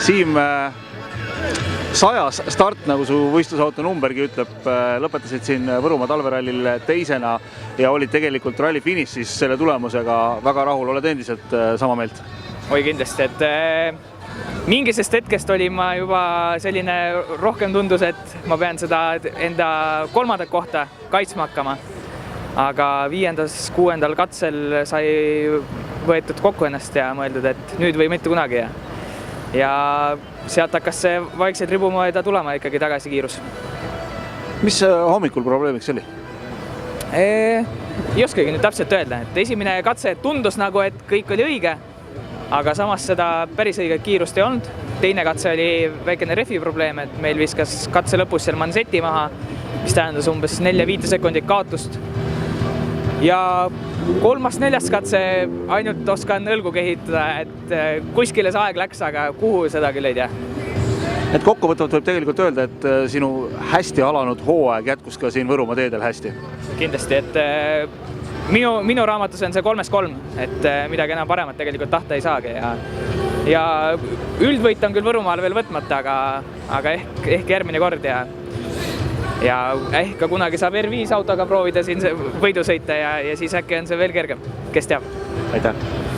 Siim, 100 start, nagu su võistlusauto numbergi ütleb, lõpetasid siin Võrumaa talverallil teisena ja olid tegelikult ralli finišis selle tulemusega väga rahul. Oled endiselt sama meelt? Oi kindlasti, et mingisest hetkest olin ma juba selline rohkem tundus, et ma pean seda enda kolmandat kohta kaitsma hakkama. Aga 5.–6. katsel sai võetud kokku ennast ja mõeldud, et nüüd või mitte kunagi. Ja sealt hakkas see vaikselt ribumööda tulema ikkagi tagasi kiirus. Mis hommikul probleemiks oli? Ei oskagi nüüd täpselt öelda, et esimene katse tundus nagu, et kõik oli õige, aga samas seda päris õiget kiirust ei olnud. Teine katse oli väikene refi probleem, et meil viskas katse lõpus seal manseti maha, mis tähendas umbes 4-5 sekundit kaotust. Ja 3.–4. katse ainult oskan õlgu kehitada, et kuskile see aeg läks, aga kuhu seda küll ei tea. Et kokkuvõtvalt võib tegelikult öelda, et sinu hästi alanud hooaeg jätkus ka siin Võrumaa teedel hästi? Kindlasti, et minu raamatus on see 3-3, et midagi enam paremat tegelikult tahta ei saagi. Ja üldvõit on küll Võrumaal veel võtmata, aga ehk järgmine kord ja ehk ka kunagi saab R5 autoga proovida siin võidu sõita ja siis äkki on see veel kergem, kes teab. Aitäh!